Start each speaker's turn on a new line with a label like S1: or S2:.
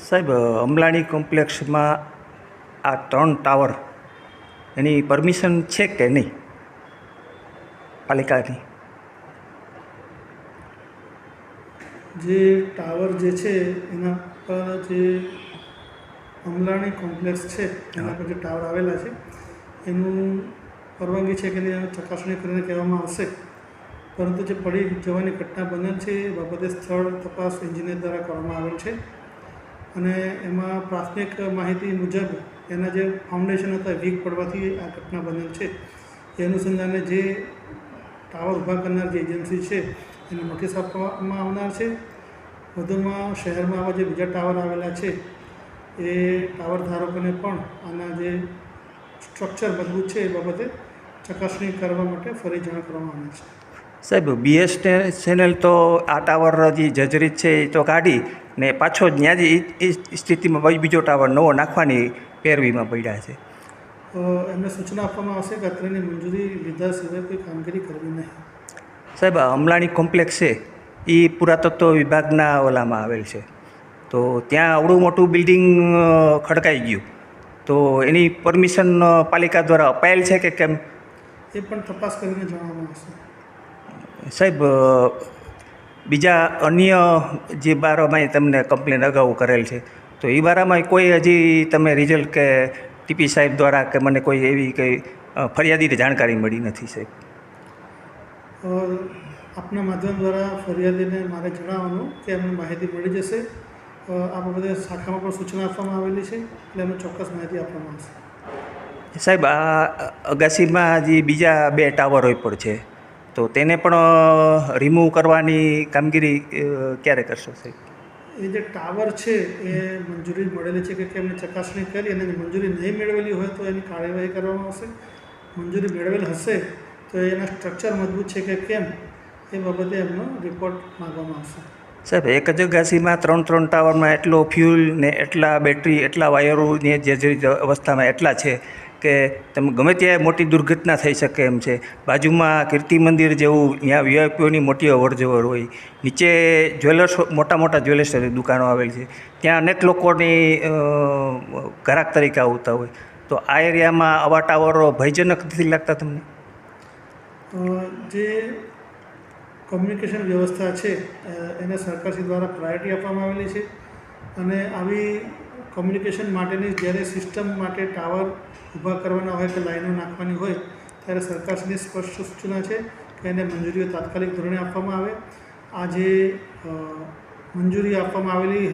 S1: સાહેબ, અમલાણી કોમ્પ્લેક્સમાં આ 3 ટાવર એની પરમિશન છે કે નહીં પાલિકાની?
S2: જે ટાવર જે છે એના પર જે અમલાણી કોમ્પ્લેક્સ છે એના પર જે ટાવર આવેલા છે એનું પરવાનગી છે કે નહીં ચકાસણી કરીને કહેવામાં આવશે. પરંતુ જે પડી જવાની ઘટના બનેલ છે એ બાબતે સ્થળ તપાસ એન્જિનિયર દ્વારા કરવામાં આવેલ છે અને એમાં પ્રાથમિક માહિતી મુજબ એના જે ફાઉન્ડેશન હતા વીક પડવાથી આ ઘટના બનેલ છે. એ અનુસંધાને જે ટાવર ઊભા કરનાર જે એજન્સી છે એને નોટિસ આપવામાં આવનાર છે. વધુમાં શહેરમાં આવા જે બીજા ટાવર આવેલા છે એ ટાવર ધારકોને પણ આના જે સ્ટ્રક્ચર મજબૂત છે એ બાબતે ચકાસણી કરવા માટે ફરી જાણ કરવામાં આવે છે.
S1: સાહેબ, BSNL તો આ ટાવર જે જર્જરિત છે એ તો કાઢી ને પાછો ત્યાં જ એ સ્થિતિમાં બીજો ટાવર નવો નાખવાની પેરવીમાં પડ્યા છે.
S2: એમને સૂચના આપવામાં આવશે કે અત્રેની મંજૂરી લીધા સિવાય કોઈ કામગીરી કરવી નહીં.
S1: સાહેબ, અમલાણી કોમ્પ્લેક્સ છે એ પુરાતત્વ વિભાગના ઓલામાં આવેલ છે, તો ત્યાં આવડું મોટું બિલ્ડિંગ ખડકાઈ ગયું, તો એની પરમિશન પાલિકા દ્વારા અપાયેલ છે કે કેમ?
S2: એ પણ તપાસ કરીને જણાવવામાં આવશે.
S1: સાહેબ, બીજા અન્ય જે બારામાં તમને કમ્પ્લેન અગાઉ કરેલ છે, તો એ બારામાં કોઈ હજી તમે રિઝલ્ટ કે ટીપી સાહેબ દ્વારા કે મને કોઈ એવી કંઈ ફરિયાદીની જાણકારી મળી નથી સાહેબ?
S2: આપના માધ્યમ દ્વારા ફરિયાદીને મારે જણાવવાનું કે એમને માહિતી મળી જશે. આ બાબતે શાખામાં પણ સૂચના આપવામાં આવેલી છે એટલે એમને ચોક્કસ માહિતી આપવામાં આવશે.
S1: સાહેબ, આ અગાસીમાં જે બીજા 2 ટાવરો પણ છે, તો તેને પણ રિમૂવ કરવાની કામગીરી ક્યારે કરશો સાહેબ?
S2: એ જે ટાવર છે એ મંજૂરી મળેલી છે કે કેમ એની ચકાસણી કરી અને મંજૂરી નહીં મેળવેલી હોય તો એની કાર્યવાહી કરવામાં આવશે. મંજૂરી મેળવેલ હશે તો એના સ્ટ્રક્ચર મજબૂત છે કે કેમ એ બાબતે એમનો રિપોર્ટ માંગવામાં આવશે.
S1: સાહેબ, એક જ અગાસીમાં 3 ટાવરમાં એટલો ફ્યુલ ને એટલા બેટરી એટલા વાયરોની જે અવસ્થામાં એટલા છે કે તમે ગમે ત્યાં મોટી દુર્ઘટના થઈ શકે એમ છે. બાજુમાં કીર્તિ મંદિર જેવું ત્યાં વીઆઈપીઓની મોટી અવરજવર હોય, નીચે જ્વેલર્સ મોટા જ્વેલર્સની દુકાનો આવેલ છે, ત્યાં અનેક લોકોની ગ્રાહક તરીકે આવતા હોય, તો આ એરિયામાં આવા ટાવરો ભયજનક નથી લાગતા તમને?
S2: જે કમ્યુનિકેશન વ્યવસ્થા છે એને સરકારશ્રી દ્વારા પ્રાયોરિટી આપવામાં આવેલી છે અને આવી કમ્યુનિકેશન માટેની જ્યારે સિસ્ટમ માટે ટાવર ઊભા કરવાના હોય કે લાઈનો નાખવાની હોય ત્યારે સરકારશ્રીની સ્પષ્ટ સૂચના છે કે એને મંજૂરીઓ તાત્કાલિક ધોરણે આપવામાં આવે. આ જે મંજૂરી આપવામાં આવેલી